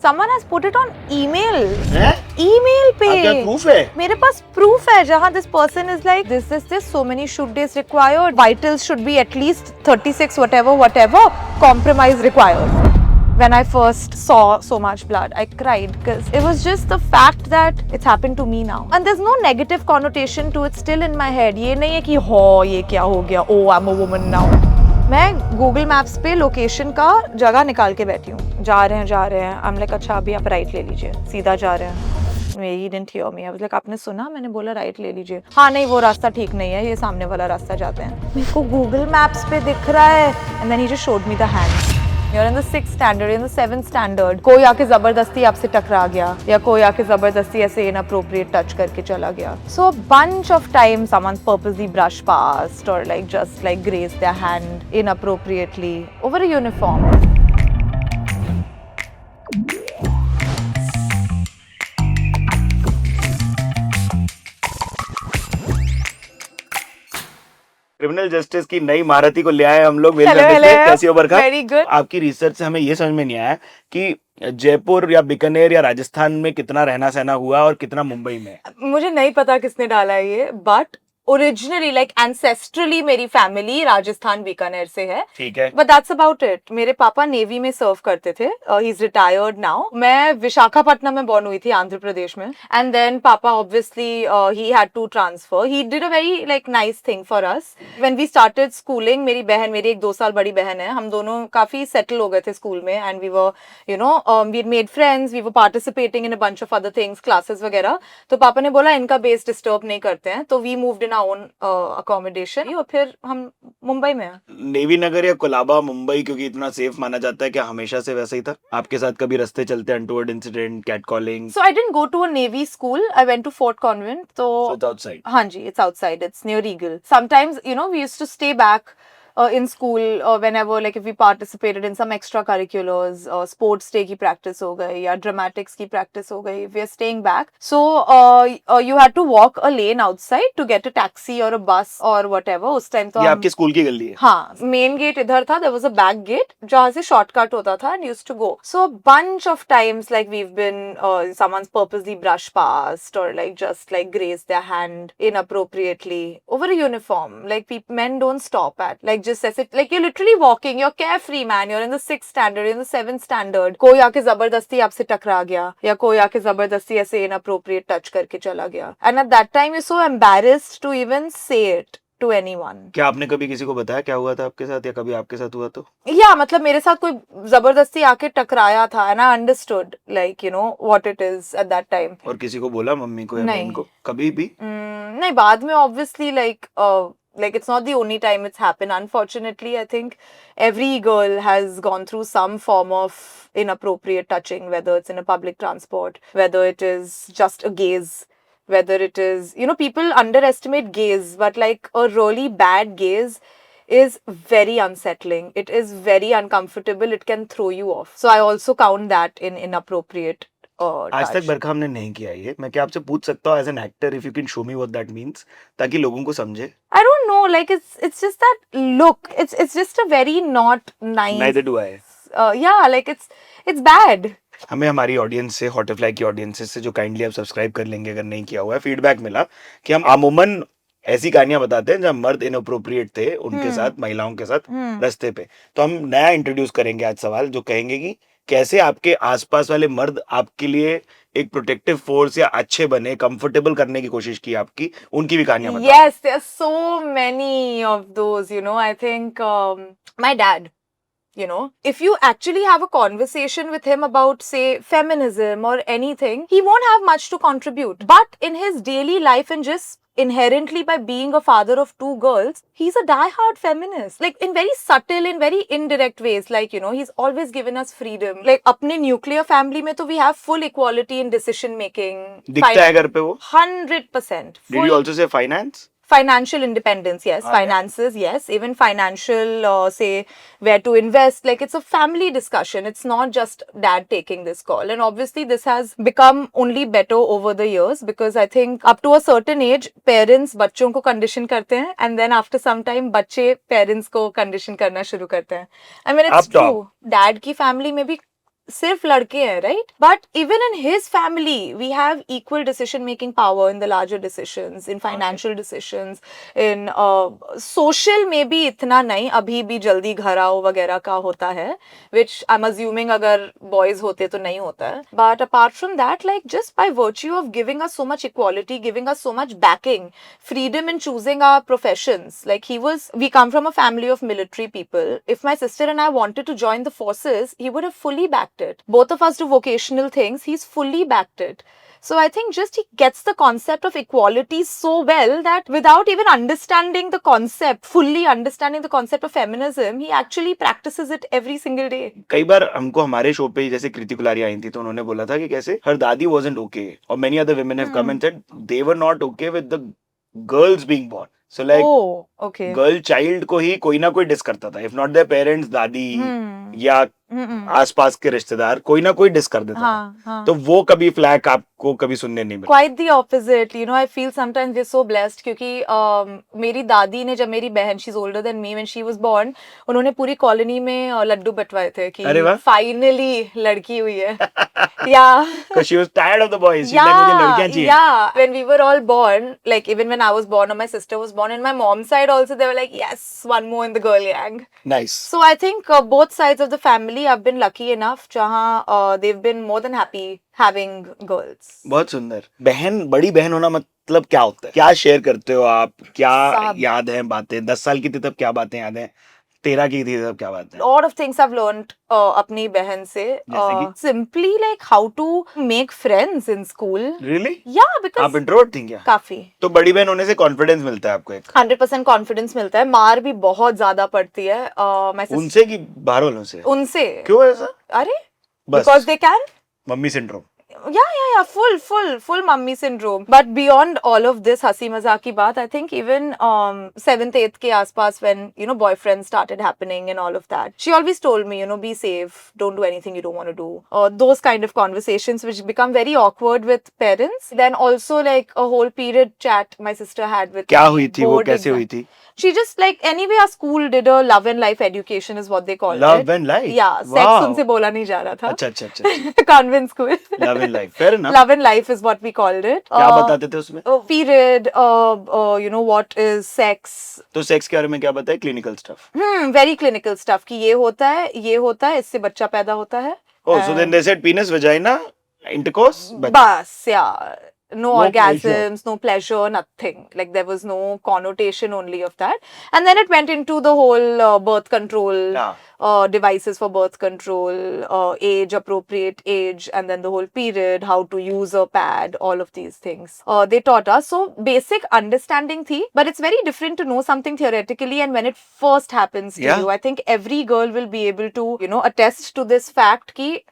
Someone has put it on email. हैं? Email पे आपके पास proof है? मेरे पास proof है जहाँ this person is like this so many shoot days required, vitals should be at least 36 whatever compromise required. When I first saw so much blood, I cried because it was just the fact that it's happened to me now. And there's no negative connotation to it still in my head. ये नहीं है कि हो ये क्या हो गया, oh I'm a woman now. मैं Google Maps पे लोकेशन का जगह निकाल के बैठी हूँ. जा रहे हैं. I'm like अच्छा अभी आप राइट ले लीजिए. सीधा जा रहे हैं. He didn't hear me. I was like आपने सुना? मैंने बोला राइट ले लीजिए. हाँ नहीं वो रास्ता ठीक नहीं है. ये सामने वाला रास्ता जाते हैं. मेरे को Google Maps पे दिख रहा है. And then he just showed me the hand. You're in the 6th standard, in the 7th standard. कोई आके जबरदस्ती आपसे टकरा गया या कोई आके जबरदस्ती ऐसे inappropriate touch करके चला गया. So a bunch of times someone's purposely brushed past or like just like grazed their hand inappropriately over a uniform. Criminal justice की नई महारथी को ले आए हम लोग। Hello. कैसी हो बरखा? Very good. आपकी रिसर्च से हमें ये समझ में नहीं आया कि जयपुर या बीकानेर या राजस्थान में कितना रहना सहना हुआ और कितना मुंबई में। मुझे नहीं पता किसने डाला है ये, बट ओरिजिनली लाइक एंसेस्ट्रली मेरी फैमिली राजस्थान बीकानेर से है. ठीक है। But that's about it. मेरे पापा नेवी में सर्व करते थे. He is retired now. मैं विशाखापट्टनम में बॉर्न हुई थी आंध्र प्रदेश में. And then papa obviously he had to transfer. He did a very like nice thing for us. When we started schooling, मेरी बहन, मेरी एक 2 साल बड़ी बहन है, हम दोनों काफी सेटल हो गए थे स्कूल में. And we were we made friends, we were participating in a bunch of other things, classes वगैरह. तो पापा ने बोला इनका बेस डिस्टर्ब नहीं करते हैं, तो we moved in our own accommodation और फिर हम मुंबई में हैं. नेवी नगर या कोलाबा मुंबई क्योंकि इतना सेफ माना जाता है, क्या हमेशा से वैसा ही था? आपके साथ कभी रास्ते चलते untoward incident, cat calling? So I didn't go to a Navy school. I went to Fort Convent. So it's outside. हाँ जी, it's outside. It's near Regal. Sometimes, we used to stay back in school whenever, like if we participated in some extracurriculars, sports day की practice हो गई या dramatics की practice हो गई, we are staying back. So you had to walk a lane outside to get a taxi or a bus or whatever. उस time तो ये आपके स्कूल की गली है? हाँ, मेन गेट इधर था. there was a back gate जहाँ से शॉर्टकट होता था and used to go. So a bunch of times like we've been someone's purposely brushed past or like just like grazed their hand inappropriately over a uniform. Like men don't stop at like just ऐसे like you're literally walking, you're carefree man, you're in the 6th standard, in the 7th standard. कोई आके जबरदस्ती आपसे टकरा गया या कोई आके जबरदस्ती ऐसे inappropriate touch करके चला गया. And at that time you're so embarrassed to even say it to anyone. क्या आपने कभी किसी को बताया क्या हुआ था आपके साथ या कभी आपके साथ हुआ तो? या मतलब मेरे साथ कोई जबरदस्ती आके टकराया था and I understood like what it is at that time. और किसी को बोला मम्मी को या बहन को कभी भी? नहीं, बाद में obviously like it's not the only time it's happened. Unfortunately, I think every girl has gone through some form of inappropriate touching, whether it's in a public transport, whether it is just a gaze, whether it is, people underestimate gaze, but like a really bad gaze is very unsettling. It is very uncomfortable. It can throw you off. So I also count that in inappropriate आज तक बरखा हमने नहीं किया ये. मैं क्या आपसे पूछ सकता हूँ as an actor if you can show me what that means ताकि लोगों को समझे? I don't know, like it's just that look. It's just a very not nice. Neither do I. Yeah, like it's bad. हमें हमारी audience से, हॉटफ्लाई की audiences से जो काइंडली आप सब्सक्राइब कर लेंगे अगर नहीं किया हुआ है, फीडबैक मिला कि हम अमूमन ऐसी कहानियां बताते हैं जब मर्द इनअप्रोप्रिएट थे उनके साथ, महिलाओं के साथ रास्ते पे. तो हम नया इंट्रोड्यूस करेंगे आज सवाल जो कहेंगे कि कैसे आपके आसपास वाले मर्द आपके लिए एक प्रोटेक्टिव फोर्स या अच्छे बने, कंफर्टेबल करने की कोशिश की आपकी, उनकी भी कहानियां बताओ. Yes, there are so many of those, I think my dad, if you actually have a conversation with him about, say, feminism or anything, he won't have much to contribute. But in his daily life and just inherently by being a father of 2 girls, he's a die-hard feminist. Like in very subtle, in very indirect ways. Like, he's always given us freedom. Like अपने nuclear family में तो we have full equality in decision making. दिखता है घर पे वो? 100%. Did you also say finance? Financial independence, yes. Finances, yes. Even financial, say, where to invest. Like, it's a family discussion. It's not just dad taking this call. And obviously, this has become only better over the years because I think up to a certain age, parents बच्चों को condition करते हैं and then after some time, बच्चे parents को condition करना शुरू करते हैं. I mean, it's true. Dad की family में भी सिर्फ लड़के हैं, right? But even in his family we have equal decision making power in the larger decisions, in financial decisions, in social में भी इतना नहीं, अभी भी जल्दी घर आओ वगैरह का होता है, विच आई एम अज्यूमिंग अगर बॉयज होते तो नहीं होता है. But apart from that, like just by virtue of giving us so much equality, giving us so much banking, freedom in choosing our professions. Like we come from a family of military people. If my sister and I wanted to join the forces, he would have fully backed it. Both of us do vocational things. He's fully backed it. So I think just he gets the concept of equality so well that without even understanding the concept, fully understanding the concept of feminism, he actually practices it every single day. कई बार हमको हमारे show पे जैसे कृति कुलारी आई थी तो उन्होंने बोला था कि कैसे हर दादी wasn't okay और many other women have come and said they were not okay with the girls being born. So like Oh, okay. Girl child को ही कोई ना कोई डिस करता था, इफ नॉट देयर पेरेंट्स, दादी या आसपास के रिश्तेदार, कोई ना कोई डिस कर देता था. तो वो कभी फ्लैग आपको कभी सुनने नहीं मिला? Quite the opposite. You know, I feel sometimes we're so blessed क्योंकि मेरी दादी ने जब मेरी बहन, she's older than me, when she was born, उन्होंने पूरी कॉलोनी में लड्डू बंटवाए थे कि फाइनली लड़की हुई है. Yeah. Because she was tired of the boys. She's like, मुझे लड़कियां चाहिए. Yeah. When we were all born, like even when I was born or my sister was born, and my mom's side also, they were like, yes, one more in the girl gang. Nice. So I think both sides of the family have been lucky enough जहाँ they've been more than happy having girls. बहुत सुंदर. बहन, बड़ी बहन होना मतलब क्या होता है? क्या शेयर करते हो आप? क्या याद है बातें? 10 साल की थी तब क्या बातें याद हैं? 13 की थी तब क्या बात है? Lot of things I've learned अपनी बहन से. Simply like how to make friends in school. Really? Yeah, because आप इंट्रोवर्ट थी क्या? काफी. तो बड़ी बहन होने से कॉन्फिडेंस मिलता है आपको एक? 100% कॉन्फिडेंस मिलता है. मार भी बहुत ज्यादा पड़ती है. उनसे कि बाहर वालों से? उनसे. क्यों ऐसा? अरे बस. Because they can. Mummy syndrome. Yeah, full mummy syndrome. But beyond all of this हंसी मजाक की बात, I think even 7th 8th के आसपास, when you know boyfriends started happening and all of that, she always told me, you know, be safe, don't do anything you don't want to do. Those kind of conversations which become very awkward with parents. Then also like a whole period chat my sister had with. क्या हुई थी वो? कैसे हुई थी? She just like, anyway our school did a love and life education is what they call it. Love and life? Yeah, sex उनसे बोला नहीं जा रहा था. अच्छा. Convent school. Love and life, fair enough. Love and life is what we called it. क्या बताते थे उसमें? Period, you know what is sex. तो सेक्स के बारे में क्या बताए? Clinical stuff. Very clinical stuff कि ये होता है, इससे बच्चा पैदा होता है. Oh, so then they said penis, vagina, intercourse? बस, yeah. No orgasms, pleasure. no pleasure, nothing. Like there was no connotation only of that. And then it went into the whole birth control, devices for birth control, age, appropriate age, and then the whole period, how to use a pad, all of these things. They taught us. So basic understanding thi, but it's very different to know something theoretically and when it first happens to you. I think every girl will be able to, you know, attest to this fact कि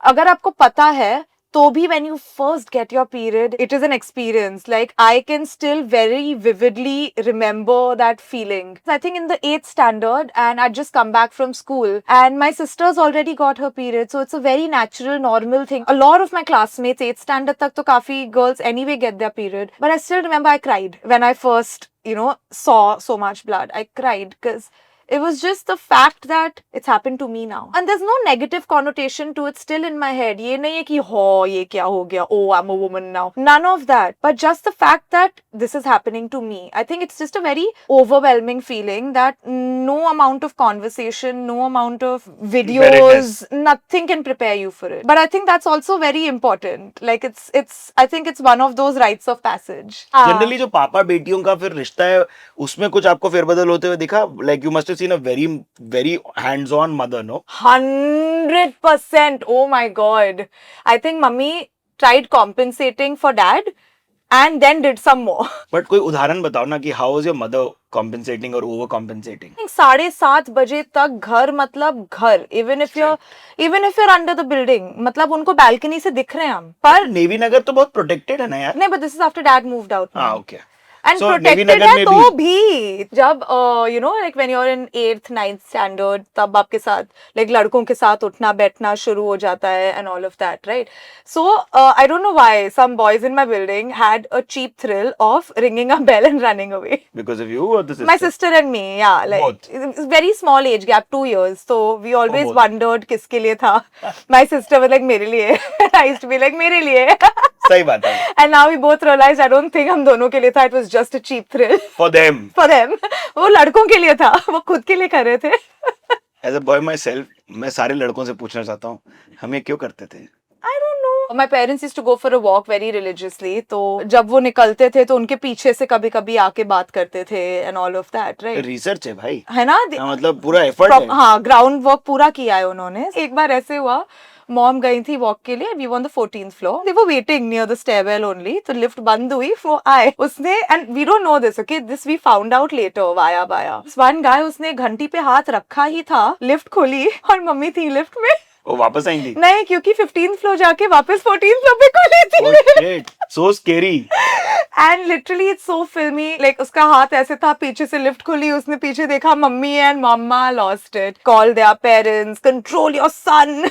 अगर आपको पता है तो भी when you first get your period, it is an experience. Like I can still very vividly remember that feeling. I think in the 8th standard, and I'd just come back from school and my sister's already got her period. So it's a very natural, normal thing. A lot of my classmates, 8th standard tak to kafi girls anyway get their period. But I still remember I cried when I first, you know, saw so much blood. I cried because it was just the fact that it's happened to me now. And there's no negative connotation to it still in my head. ये नहीं है कि हो ये क्या हो गया, oh I'm a woman now. None of that. But just the fact that this is happening to me. I think it's just a very overwhelming feeling that no amount of conversation, no amount of videos, nothing can prepare you for it. But I think that's also very important. Like I think it's one of those rites of passage. Generally जो पापा बेटियों का फिर रिश्ता है उसमें कुछ आपको फेरबदल होते हुए दिखा? Like you must have seen a very hands-on mother, no? 100%. Oh my God. I think mummy tried compensating for dad and then did some more. But कोई उदाहरण बताओ ना कि how was your mother compensating or overcompensating? 7:30 बजे तक घर मतलब घर. Even if you're under the building, मतलब उनको balcony से दिख रहे हैं हम. पर नेवी नगर तो बहुत protected है ना यार? नहीं, but this is after dad moved out. हाँ, okay. And So, protected Navy Nagar है में तो भी जब you know like when you are in 8th 9th standard तब आपके साथ लाइक लड़कों के साथ उठना बैठना शुरू हो जाता है and all of that right so I don't know why some boys in my building had a cheap thrill of ringing a bell and running away Because of you or the sister? my sister and me yeah like Both. it's very small age gap 2 years so we always both. wondered किसके लिए था my sister was like मेरे लिए I used to be like मेरे लिए सही बात है. and now we both realized I don't think हम दोनों के लिए था it was just a cheap thrill For them. for them वो लड़कों के लिए था वो खुद के लिए कर रहे थे As a boy myself, मैं सारे लड़कों से पूछना चाहता हूँ, हम ये क्यों करते थे? I don't know my parents used to go for a walk very religiously तो जब वो निकलते थे तो उनके पीछे से कभी कभी आके बात करते थे and all of that right research है भाई. है ना मतलब पूरा एफर्ट है. हाँ ग्राउंड वर्क पूरा किया है उन्होंने एक बार ऐसे हुआ मॉम गई थी वॉक के लिए we one the 14th floor they were waiting near the stairwell only तो लिफ्ट बंद हुई वो आए उसने and we don't know this okay this we found out later via via one guy उसने घंटी पे हाथ रखा ही था लिफ्ट खोली और मम्मी थी लिफ्ट में वो वापस आएंगी. नहीं क्योंकि 15th फ्लोर जाके वापस 14th फ्लोर पे खोली थी Oh shit, so scary. And literally it's so फिल्मी लाइक उसका हाथ ऐसे था पीछे से लिफ्ट खुली उसने पीछे देखा mummy and mumma lost it call their parents control your son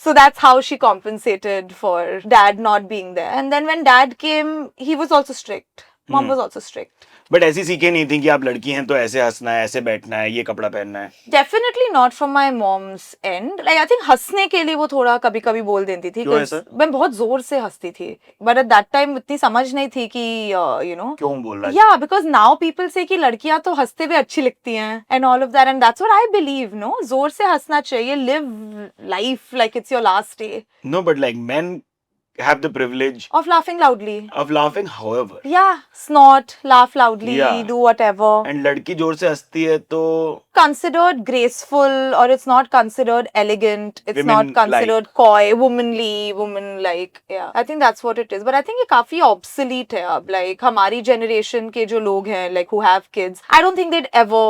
so that's how she compensated for dad not being there and then when dad came he was also strict mom was also strict but ऐसी सीखे नहीं थी कि आप लड़की हैं तो ऐसे हंसना है, ऐसे बैठना है, ये कपड़ा पहनना है. definitely not from my mom's end like I think हंसने के लिए वो थोड़ा कभी कभी बोल देती थी क्यों ऐसा? मैं बहुत जोर से हंसती थी but at that time इतनी समझ नहीं थी कि you know क्यों बोल रहा है? Yeah, because now people say कि लड़कियां तो हंसते हुए अच्छी लगती हैं and all of that and that's what I believe, no? जोर से हंसना चाहिए, live life like it's your last day. No, but like men have the privilege Of laughing loudly. of laughing however. Yeah, snort, laugh loudly, Yeah. do whatever. And लड़की जोर से हंसती है तो Considered graceful or it's not considered elegant, it's Women not considered coy, womanly, woman like. Yeah, I think that's what it is. But I think ये काफी obsolete है अब. Like हमारी generation के जो लोग हैं like who have kids, I don't think they'd ever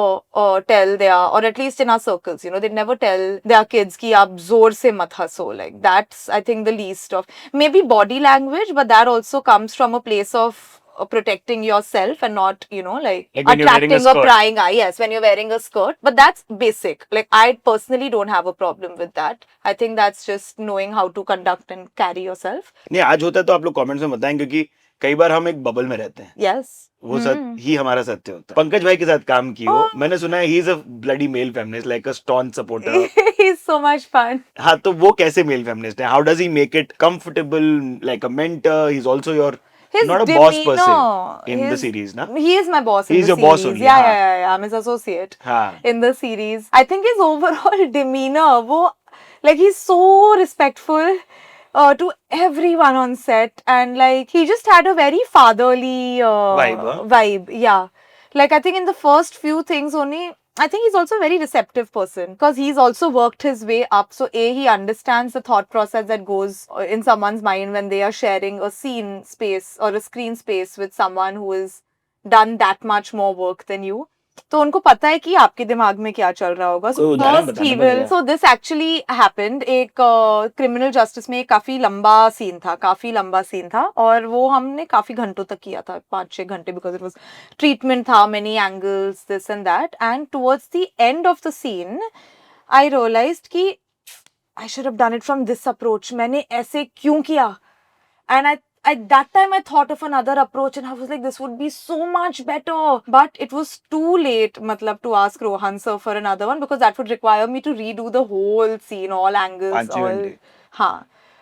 tell their or at least in our circles, you know, they'd never tell their kids कि आप जोर से मत हंसो. Like that's I think the least of maybe body language, but that also comes from a place of protecting yourself and not, you know, like when you're wearing attracting a a skirt. prying eye. Yes, when you're wearing a skirt. But that's basic. Like, I personally don't have a problem with that. I think that's just knowing how to conduct and carry yourself. नहीं आज होता है तो आप लोग comments में बताएं क्योंकि कई बार हम एक बबल में रहते हैं. Yes. वो ही हमारा सत्य होता है. पंकज भाई के साथ काम की हो, मैंने सुना है he is a bloody male feminist like a staunch supporter. He's so much fun. हाँ तो वो कैसे मेल फेमिनिस्ट है? How does he make it comfortable like a mentor? He is also your His not a boss per se demeanor, in the his- series, na? He is my boss in He's the your series. boss only, Yeah, हाँ. yeah. I'm his associate हाँ. in the series. I think his overall demeanor, वो like he's so respectful to everyone on set, and like he just had a very fatherly Vibe, huh? vibe. Yeah, like I think in the first few things only. I think he's also a very receptive person because he's also worked his way up. So he understands the thought process that goes in someone's mind when they are sharing a scene space or a screen space with someone who has done that much more work than you. तो उनको पता है कि आपके दिमाग में क्या चल रहा होगा. So कोई उदाहरण first बताना he will. पड़ेगा. So this actually happened. एक criminal justice में एक काफी लंबा सीन था और वो हमने काफी घंटों तक किया था 5-6 घंटे because it was treatment था many angles this and that and towards the end of the scene I realized कि I should have done it from this approach. मैंने ऐसे क्यों किया? And at that time I thought of another approach and I was like this would be so much better but it was too late matlab to ask Rohan sir for another one because that would require me to redo the whole scene all angles 5 all घंटे.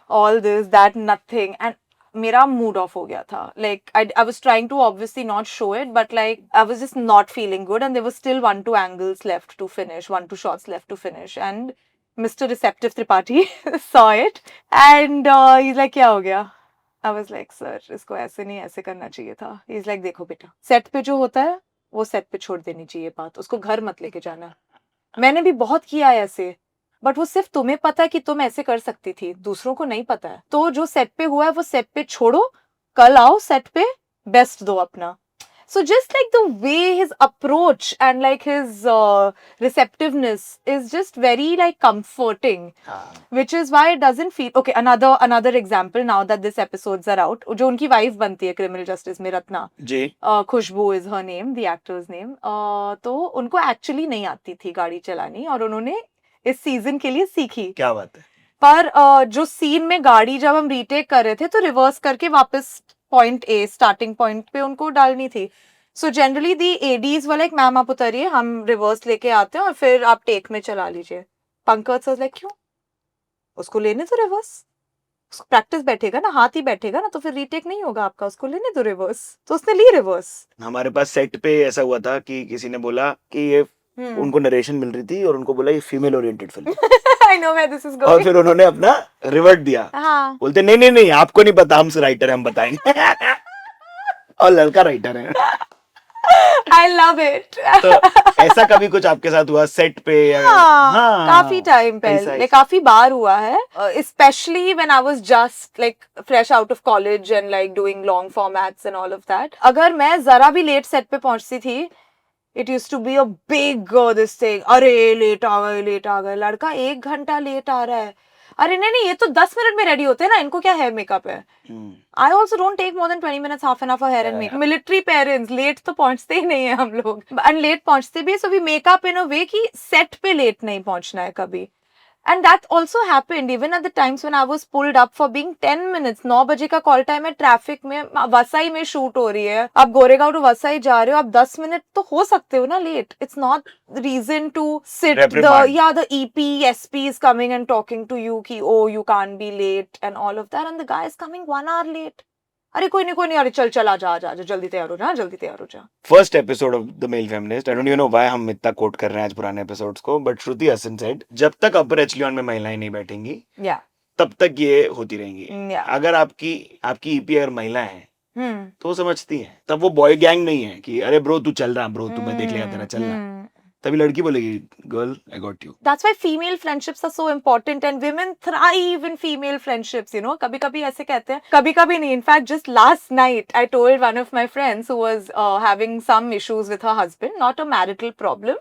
all this that nothing and मेरा mood off हो गया था like I was trying to obviously not show it but like I was just not feeling good and there was still 1-2 angles left to finish 1-2 shots left to finish and Mr. Receptive Tripathi saw it and he's like क्या हो गया I was like, sir, इसको ऐसे नहीं ऐसे करना चाहिए था. He's like, देखो बेटा, सेट पे जो होता है वो सेट पे छोड़ देनी चाहिए बात. उसको घर मत लेके जाना. मैंने भी बहुत किया है ऐसे, बट वो सिर्फ तुम्हें पता है कि तुम ऐसे कर सकती थी, दूसरों को नहीं पता है. तो जो सेट पे हुआ है वो सेट पे छोड़ो, कल आओ सेट पे बेस्ट दो अपना. So just like the way his approach and like his receptiveness is just very like comforting, which is why it doesn't feel okay. Another example, now that this episodes are out, जो उनकी wife बनती है criminal justice में, रत्ना जी खुशबू is her name, the actor's name. तो उनको actually नहीं आती थी गाड़ी चलानी और उन्होंने इस सीजन के लिए सीखी. क्या बात है. पर जो सीन में गाड़ी जब हम रीटेक कर रहे थे तो रिवर्स करके वापस पॉइंट ए स्टार्टिंग पॉइंट पे उनको डालनी थी. सो जनरली दी एडीज वाला, एक मैम आप उतरिए, हम रिवर्स लेके आते हैं और फिर आप टेक में चला लीजिए. पंकज सर लाइक क्यों, उसको लेने तो रिवर्स, प्रैक्टिस बैठेगा ना, हाथ ही बैठेगा ना, तो फिर रीटेक नहीं होगा आपका, उसको लेने दो रिवर्स. तो उसने ली रिवर्स. हमारे पास सेट पे ऐसा हुआ था कि किसी ने बोला कि ये उनको नरेशन मिल रही थी और उनको बोला ये female oriented film. I know where this is going. और फिर उन्होंने अपना रिवर्ट दिया. हाँ. बोलते नहीं आपको नहीं पता, हम राइटर हैं, हम बताएंगे. और लड़का राइटर है. I love it. तो ऐसा कभी कुछ आपके साथ हुआ सेट पे? हाँ, काफी टाइम पहले, काफी बार हुआ है. Especially when I was just like fresh out of college and like doing long formats and all of that. अगर मैं जरा भी लेट सेट पे पहुंचती थी, it used to be a big this thing. अरे लेट आ गए, लड़का 1 घंटा लेट आ रहा है. अरे नहीं, ये तो 10 मिनट में रेडी होते हैं ना, इनको क्या हेयर मेकअप है. I also don't take more than 20 minutes, half an hour for hair and makeup. Military parents, late तो पहुंचते ही नहीं है हम लोग. And लेट पहुंचते भी, so we make up in a way कि सेट पे लेट नहीं पहुंचना है कभी. And that also happened even at the times when I was pulled up for being 10 minutes. 9 बजे का कॉल टाइम है, ट्रैफिक में, वसई में शूट हो रही है, आप गोरेगांव टू वसई जा रहे हो, आप 10 मिनट तो हो सकते हो ना late. It's not reason to sit the EP, SP is coming and talking to you कि oh you can't be late and all of that, and the guy is coming 1 hour late. अरे कोई नहीं, अरे चल आ जा, जल्दी तैयार हो जा. First episode of the male feminist. I don't know why हम इतना कोट कर रहे हैं आज पुराने एपिसोड्स को, बट श्रुति हसन सेड जब तक अपर एचेलॉन में महिलाएं नहीं बैठेंगी तब तक ये होती रहेंगी. अगर आपकी ईपी अगर महिला है तो वो समझती है, तब वो बॉय गैंग नहीं है कि अरे ब्रो तू चल रहा, ब्रो तू मैं देख लेगा तेरा चलना. तभी लड़की बोलेगी girl I got you. That's why female friendships are so important and women thrive in female friendships, you know. कभी-कभी ऐसे कहते हैं, कभी-कभी नहीं. In fact, just last night I told one of my friends who was having some issues with her husband, not a marital problem,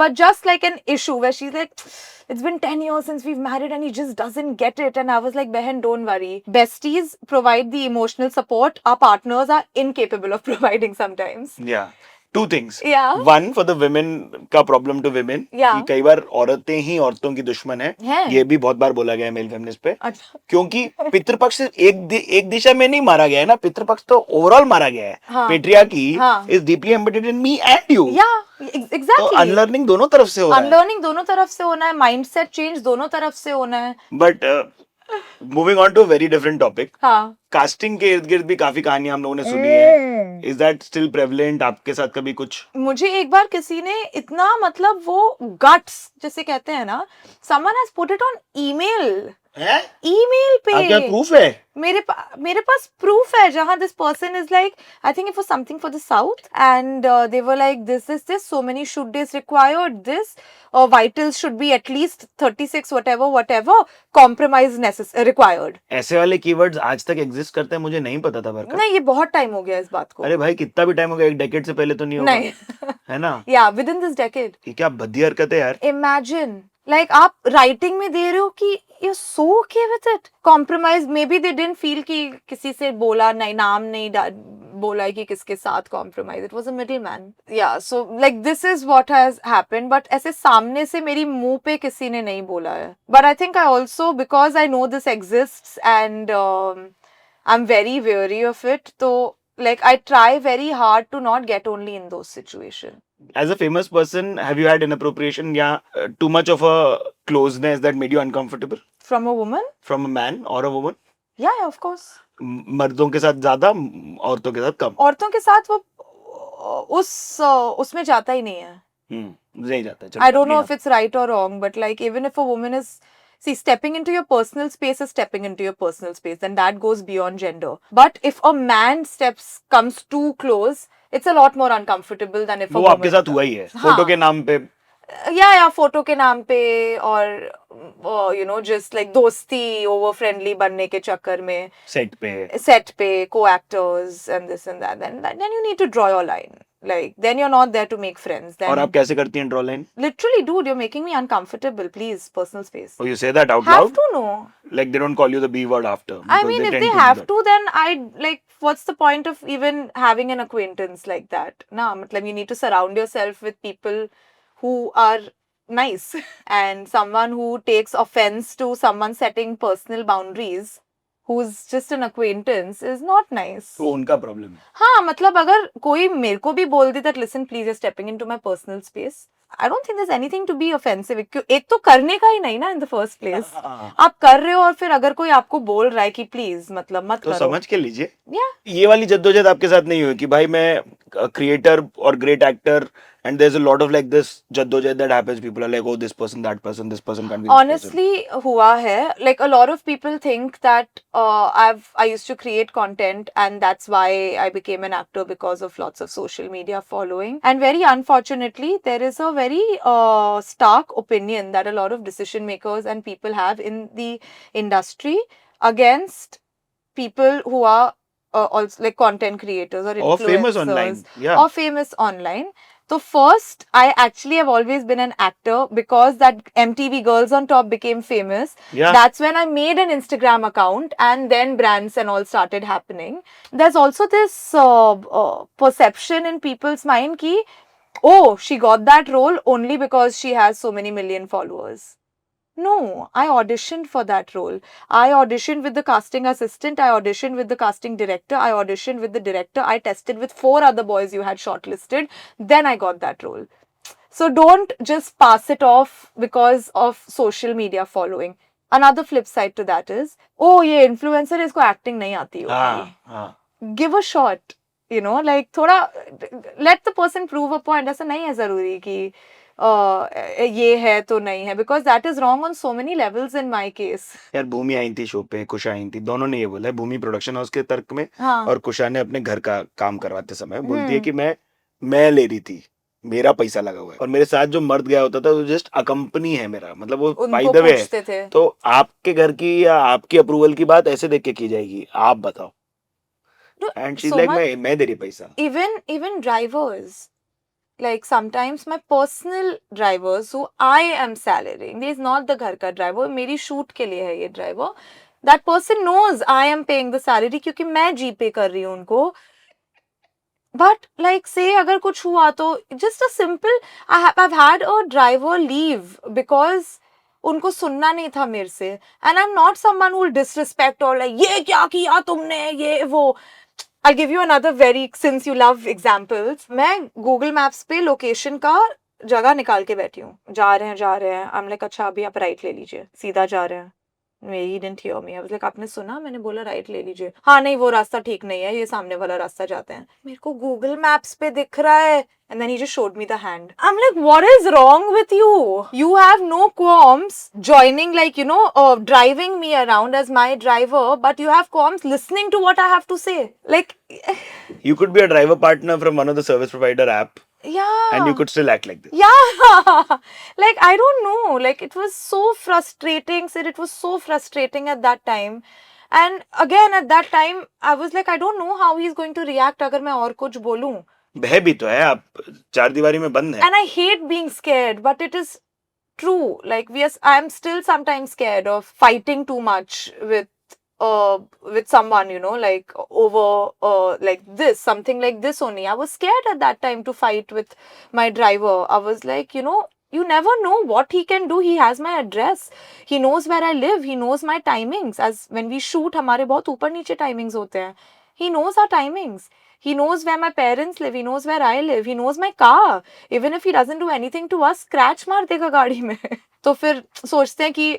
but just like an issue where she's like, it's been 10 years since we've married and he just doesn't get it. And I was like, Behan, don't worry. Besties provide the emotional support our partners are incapable of providing sometimes. Yeah. Two things. Yeah. One for the women का problem to women. Yeah. कि कई बार औरतें ही औरतों की दुश्मन है. ये भी बहुत बार बोला गया है मेल फेमिनिस्ट पे. अच्छा. क्योंकि पितृपक्ष एक दिशा में नहीं मारा गया है ना, पितृपक्ष तो ओवरऑल मारा गया है. Patriarchy is deeply embedded in me and you. Yeah, exactly. तो अनलर्निंग दोनों तरफ से हो रहा है. अनलर्निंग दोनों तरफ से होना है, माइंडसेट चेंज दोनों तरफ से होना है. But moving on to very different topic. हाँ. कास्टिंग के इर्द गिर्द भी काफी कहानियां हम लोगों ने सुनी है. Is that still prevalent? आपके साथ कभी कुछ? मुझे एक बार किसी ने इतना, मतलब वो गट्स जिसे कहते हैं ना, someone has put it on email. Email पे क्या प्रूफ है? मेरे पास प्रूफ है, जहां this person is like, I think it was something for the south and they were like this so many shoot days required, this vitals should be at least 36 whatever compromise required. ऐसे वाले keywords आज तक exist करते हैं? मुझे नहीं पता था. बरका नहीं, ये बहुत टाइम हो गया इस बात को. अरे भाई कितना भी टाइम हो गया, 1 डेकेड से पहले तो नहीं होगा. नहीं. है ना? या विद इन दिस डेकेड. ये क्या भद्दी हरकत है यार. इमेजिन लाइक आप राइटिंग में दे रहे हो कि you're so okay with it. Compromise, maybe they didn't feel कि किसी से बोला नहीं, नाम नहीं बोला है कि किसके साथ compromise. It was a middleman. Yeah, so like this is what has happened. But ऐसे सामने से मेरी मुंह पे किसी ने नहीं बोला है. But I think I also, because I know this exists and I'm very wary of it. So like I try very hard to not get only in those situations. As a famous person, have you had inappropriation या too much of a closeness that made you uncomfortable? From a woman? From a man or a woman? Yeah, of course. मर्दों के साथ ज्यादा, औरतों के साथ कम? औरतों के साथ वो उसमें जाता ही नहीं है. नहीं जाता. I don't know if it's right or wrong, but like even if a woman is, see, stepping into your personal space is stepping into your personal space, and that goes beyond gender. But if a man comes too close, it's a lot more uncomfortable than if a woman. वो आपके साथ हुआ ही है. Photo के नाम पे या photo के नाम पे, और यू नो जस्ट लाइक दोस्ती ओवर फ्रेंडली बनने के चक्कर में सेट पे को actors and this and that, then you need to draw your line. Like then you're not there to make friends. Then और आप कैसे करती हैं draw line? literally, dude, you're making me uncomfortable. Please, personal space. Oh, you say that out Have loud? to know. Like they don't call you the B word after? I Because mean, if tend they to do have that. to, then like, what's the point of even having an acquaintance like that? Nah, matlab, you need to surround yourself with people who are nice. And someone who takes offense to someone setting personal boundaries, who's just an acquaintance, is not nice. तो उनका problem है. हाँ, मतलब अगर कोई मेरे को भी बोल दे that listen please you're stepping into my personal space, I don't think there's anything to be offensive. एक तो करने का ही नहीं ना in the first place. आप कर रहे हो और फिर अगर कोई आपको बोल रहा है कि प्लीज मतलब मत तो करो, समझ के लीजिए. Yeah. ये वाली जद्दोजहद आपके साथ नहीं हुई कि भाई मैं क्रिएटर और great actor and there's a lot of like this जद्दोजहद that happens. People are like, oh, this person can't be this person. Honestly, हुआ है. Like a lot of people think that I used to create content and that's why I became an actor because of lots of social media following. And very unfortunately, there is a very stark opinion that a lot of decision makers and people have in the industry against people who are also like content creators or Or famous influencers online. Yeah. or famous online. So first, I actually have always been an actor because that MTV Girls on Top became famous. Yeah. That's when I made an Instagram account and then brands and all started happening. There's also this perception in people's mind ki, oh, she got that role only because she has so many million followers. No, I auditioned for that role. I auditioned with the casting assistant. I auditioned with the casting director. I auditioned with the director. I tested with 4 other boys you had shortlisted. Then I got that role. So don't just pass it off because of social media following. Another flip side to that is, oh, ये influencer है, इसको acting नहीं आती होगी. Give a shot. You know, like थोड़ा let the person prove a point. ऐसा नहीं है ज़रूरी कि ये है तो नहीं है, because that is wrong on so many levels in my case. यार भूमि आई थी शो पे, कुशा आई थी, दोनों ने ये बोला है भूमि प्रोडक्शन हाउस के तर्क में. हाँ. और कुशा ने अपने घर का काम करवाते समय बोलती है कि मैं ले रही थी, मेरा पैसा लगा हुआ है, और मेरे साथ जो मर्द गया होता था वो जस्ट अकम्पनी है मेरा, मतलब वो बाय द वे है. तो आपके घर की या आपकी अप्रूवल की बात ऐसे देख के की जाएगी, आप बताओ. एंड शी इज लाइक मैं दे रही पैसा. Even drivers, like sometimes my personal drivers who I am salarying, this is not the घर का driver, मेरी shoot के लिए है ये driver, that person knows I am paying the salary क्योंकि मैं GPay कर रही हूँ उनको. But like say अगर कुछ हुआ तो just a simple, I've had a driver leave because उनको सुनना नहीं था मेरे से. And I'm not someone who will disrespect or like ये क्या किया तुमने, ये वो. I'll give you another very, since you love examples. मैं Google Maps पे लोकेशन का जगह निकाल के बैठी हूँ. जा रहे हैं. I'm like अच्छा अभी आप राइट ले लीजिए, सीधा जा रहे हैं. He didn't hear me. I was like आपने सुना, मैंने बोला राइट ले लीजिए. हाँ नहीं वो रास्ता ठीक नहीं है, ये सामने वाला रास्ता जाते हैं. मेरे को Google Maps पे दिख रहा है. And then he just showed me the hand. I'm like, what is wrong with you? You have no qualms joining, like, you know, driving me around as my driver, but you have qualms listening to what I have to say. Like, you could be a driver partner from one of the service provider app. Yeah. And you could still act like this. Yeah. Like, I don't know. Like, it was so frustrating. Sid, it was so frustrating at that time. And again, at that time, I was like, I don't know how he's going to react अगर मैं और कुछ बोलूं. भय भी तो है, आप चार दीवारी में बंद हैं. And I hate being scared, but it is true. Like, I'm still sometimes scared of fighting too much with someone, you know, like over like this, something like this only. I was scared at that time to fight with my driver. I was like, you know, you never know what he can do. He has my address. He knows where I live. He knows my timings. As when we shoot, हमारे बहुत ऊपर नीचे timings होते हैं. He knows our timings. He knows where my parents live. He knows where I live. He knows my car. Even if he doesn't do anything to us, scratch मार देगा गाड़ी में. तो फिर सोचते हैं कि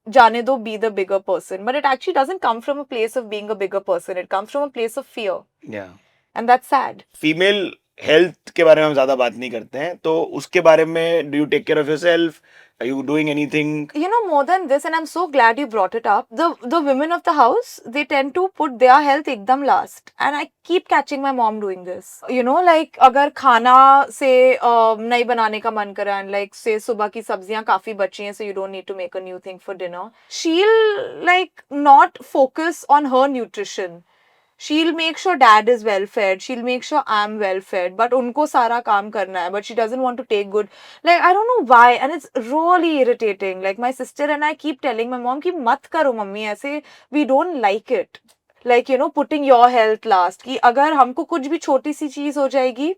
जाने दो, be the bigger person. But it actually doesn't come from a place of being a bigger person. It comes from a place of fear. Yeah. And that's sad. Female health के बारे में हम ज़्यादा बात नहीं करते हैं, तो उसके बारे में do you take care of yourself? Are you doing anything? You know, more than this, and I'm so glad you brought it up, the women of the house, they tend to put their health ekdam last, and I keep catching my mom doing this. You know, like agar khana se nahi banane ka man kara, and like say subah ki sabziyan kafi bachi hain, so you don't need to make a new thing for dinner, she'll like not focus on her nutrition. She'll make sure dad is well fed. She'll make sure I'm well fed. But unko sara kaam karna hai. But she doesn't want to take good. Like, I don't know why. And it's really irritating. Like, my sister and I keep telling my mom ki mat karo mummy aise. We don't like it. Like, you know, putting your health last. कि अगर हमको कुछ भी छोटी सी चीज हो जाएगी,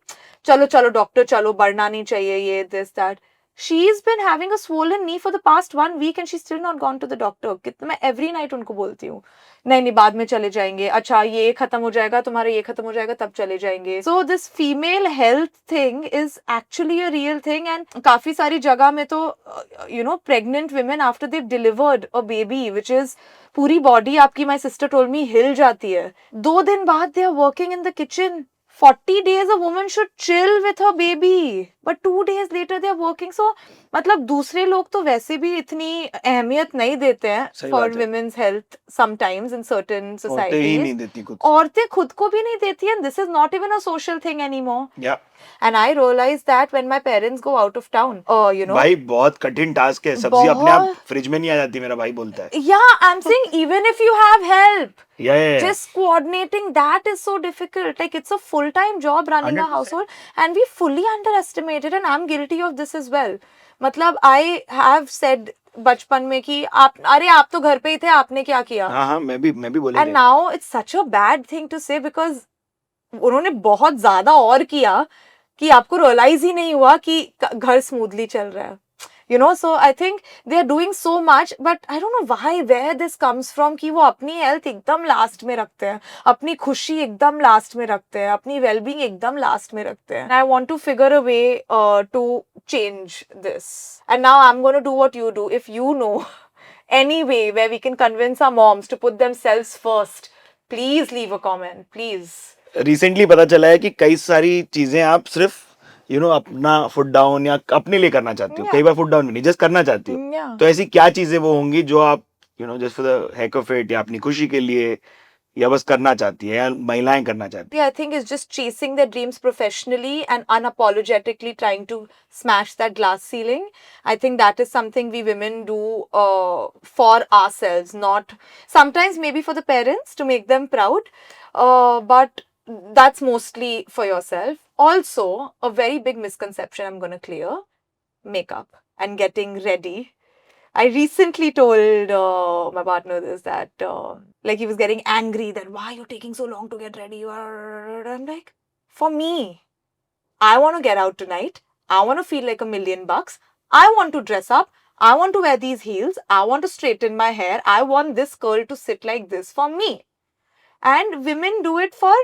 चलो चलो डॉक्टर चलो, बढ़ना नहीं चाहिए ये this that. She's been having a swollen knee for the past 1 week and she's still not gone to the doctor. कितना मैं every night उनको बोलती हूँ, नहीं नहीं बाद में चले जाएंगे, अच्छा ये खत्म हो जाएगा, तुम्हारा ये खत्म हो जाएगा, तब चले जाएंगे. So this female health thing is actually a real thing, and काफी सारी जगह में तो you know, pregnant women after they've delivered a baby, which is पूरी body आपकी, my sister told me, हिल जाती है. 2 दिन बाद they are working in the kitchen. 40 days a woman should chill with her baby, but 2 days later they are working. So मतलब दूसरे लोग तो वैसे भी इतनी अहमियत नहीं देते हैं for women's health sometimes in certain societies. औरतें ही नहीं देती खुद. औरतें खुद को भी नहीं देती, and this is not even a social thing anymore. Yeah. And I realized that when my parents go out of town, you know. भाई बहुत कठिन टास्क है, सब्जी अपने आप फ्रिज में नहीं आ जाती, मेरा भाई बोलता है. Yeah, I'm saying even if you have help. Yeah. Just coordinating that is so difficult. Like, it's a full-time job running 100%. A household, and we fully underestimate it, and I'm guilty of this as well. मतलब I have said बचपन में कि आप तो घर पे ही थे, आपने क्या किया? हाँ मैं भी बोला. And now it's such a bad thing to say because उन्होंने बहुत ज्यादा और किया कि आपको रियलाइज ही नहीं हुआ कि घर स्मूथली चल रहा है. You know, so I think they are doing so much, but I don't know where this comes from कि वो अपनी health एकदम last में रखते हैं, अपनी खुशी एकदम last में रखते हैं, अपनी well-being एकदम last में रखते हैं. And I want to figure a way to change this. And now I'm going to do what you do. If you know any way where we can convince our moms to put themselves first, please leave a comment, please. Recently पता चला है कि कई सारी चीजें आप सिर्फ अपना फुट डाउन या अपने लिए करना चाहती हो. कई बार फुट डाउन भी नहीं, जस्ट करना चाहती हो. तो ऐसी क्या चीजें वो होंगी जो आप just for the heck of it, या अपनी खुशी के लिए, या बस करना चाहती है, या महिलाएं करना चाहती है? I think it's just chasing their dreams professionally and unapologetically trying to smash that glass ceiling. I think that is something we women do for ourselves, not sometimes maybe for the parents to make them proud, but that's mostly for yourself. Also, a very big misconception I'm going to clear: makeup and getting ready. I recently told my partner this, that like he was getting angry that why are you taking so long to get ready? I'm like, for me, I want to get out tonight. I want to feel like $1,000,000. I want to dress up. I want to wear these heels. I want to straighten my hair. I want this curl to sit like this for me. And women do it for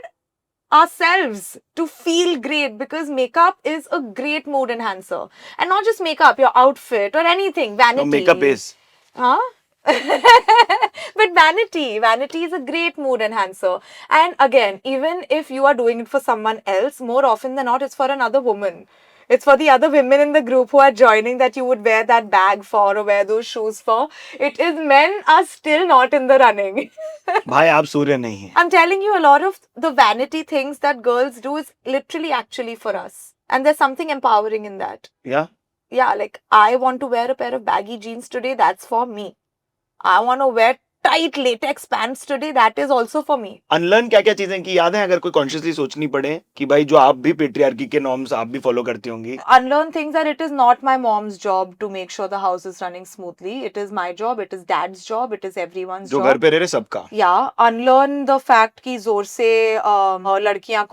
ourselves to feel great, because makeup is a great mood enhancer. And not just makeup, your outfit or anything. Vanity. No, makeup is. Huh? But vanity is a great mood enhancer. And again, even if you are doing it for someone else, more often than not, it's for another woman. It's for the other women in the group who are joining that you would wear that bag for or wear those shoes for. It is men are still not in the running. भाई आप सूर्य नहीं हैं. I'm telling you, a lot of the vanity things that girls do is literally actually for us. And there's something empowering in that. Yeah? Yeah, like I want to wear a pair of baggy jeans today, that's for me. I want to wear tight latex pants today, that is also for me. Unlearn क्या क्या चीजें की याद है, अगर कोई consciously सोचनी पड़े कि भाई जो आप भी पेट्रियार्की के नॉर्म्स आप भी फॉलो करती होंगी? Unlearn things that it is not my mom's job to make sure the house is running smoothly. It is my job, it is dad's job, it is everyone's जो job. घर पे रह रहे सबका. Yeah, unlearn the fact कि जोर से लड़कियों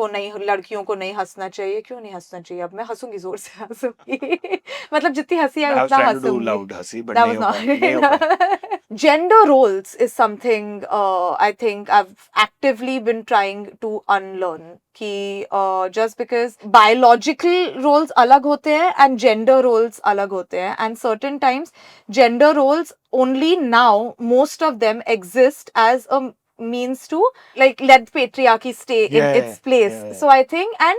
को नहीं हंसना चाहिए. क्यों नहीं हंसना चाहिए? अब मैं हंसूंगी, जोर से हंसूंगी. मतलब जितनी हंसी है उतना हंसूंगी. That was not. Gender roles is something I think I've actively been trying to unlearn. कि just because biological roles अलग होते हैं and gender roles अलग होते हैं, and certain times gender roles only now most of them exist as a means to like let patriarchy stay in its place. So I think, and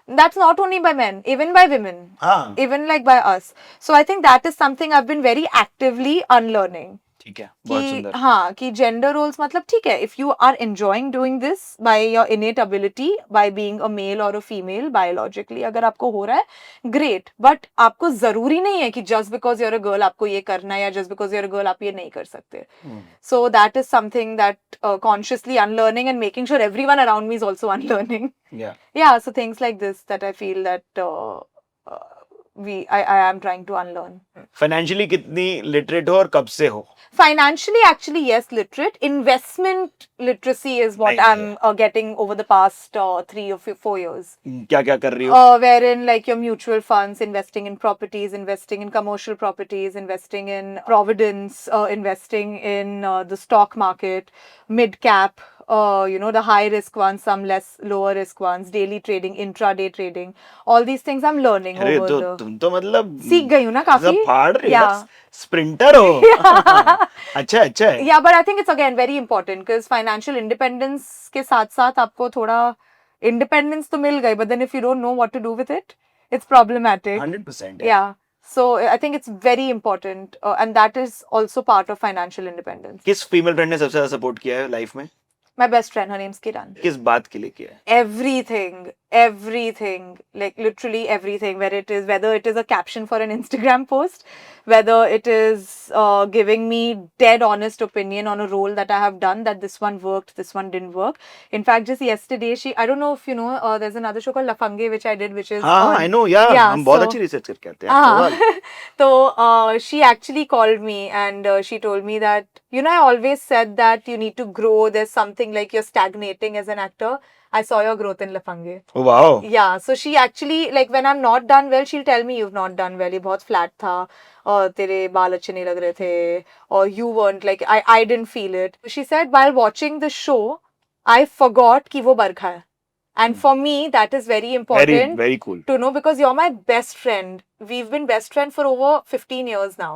That's not only by men, even by women. हाँ Even like by us. So I think that is something I've been very actively unlearning. ठीक है, बहुत कि सुंदर. हाँ कि gender roles मतलब ठीक है if you are enjoying doing this by your innate ability by being a male और अ फीमेल बायोलॉजिकली अगर आपको हो रहा है ग्रेट बट आपको जरूरी नहीं है कि just because you're a girl आपको ये करना है या just because you're a girl आप ये नहीं कर सकते so that is something that consciously unlearning and making sure everyone around me is also unlearning Yeah. yeah so things like this that I feel that I am trying to unlearn. Financially कितनी literate हो और कब से हो? Financially, actually, yes, literate. Investment literacy is what Right, I'm getting over the past 3 or 4 years. क्या क्या कर रही हो? Wherein, like your mutual funds, investing in properties, investing in commercial properties, investing in providence, investing in the stock market, mid cap, the high risk ones, some less lower risk ones, daily trading, intraday trading. All these things I'm learning अरे over तो the. तुम तो मतलब सीख गई हूँ ना काफी. सब फाड़ रही हो, Yeah. स्प्रिंटर हो. अच्छा अच्छा है. Yeah, but I think it's again very important because financial independence के साथ साथ आपको थोड़ा independence तो मिल गई, but then if you don't know what to do with it, it's problematic. 100% है. Yeah. So I think it's very important, and that is also part of financial independence. किस female friend ने सबसे ज्यादा support किया है life में? My best friend, her name's Kiran. किस बात के लिए किया है? Everything, like literally everything, whether it is a caption for an Instagram post, whether it is giving me dead honest opinion on a role that I have done, that this one worked, this one didn't work. In fact, just yesterday, I don't know if you know, there's another show called Lafange, which I did, which is हाँ on, I know यार, yeah, हम बहुत so- अच्छी research करके आते हैं. सवाल. So she actually called me and she told me that, I always said that you need to grow. There's something like you're stagnating as an actor. I saw your growth in Lafange. Oh wow. Yeah, so she actually, like when I'm not done well, she'll tell me you've not done well. ये बहुत flat था और तेरे बाल अच्छे नहीं लग रहे थे or you weren't like I didn't feel it. She said while watching the show, I forgot कि वो बरखा है. And for me, that is very important Very cool. to know because you're my best friend. We've been best friends for over 15 years now.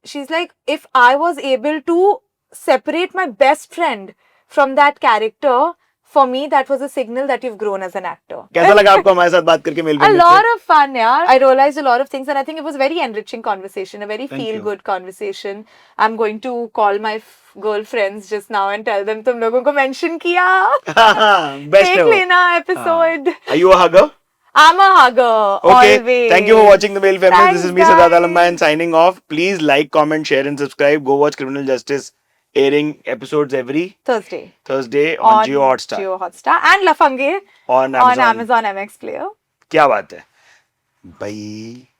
She's like, if I was able to separate my best friend from that character, for me, that was a signal that you've grown as an actor. कैसा लगा आपको हमारे साथ बात करके mail A lot of fun, yeah. I realized a lot of things and I think it was a very enriching conversation, a very Thank you. feel-good conversation. I'm going to call my girlfriends just now and tell them तुम लोगों को mention किया. Best देख है वो. लेना episode. Are you a hugger? I'm a hugger, Okay, always. thank you for watching The Male Feminist. Thanks, This is me, Siddharth guys. Alambayan, signing off. Please like, comment, share and subscribe. Go watch Criminal Justice, airing episodes every Thursday on Jio Hotstar. Jio Hotstar and Lafange On on Amazon MX Player. क्या बात है. Bye.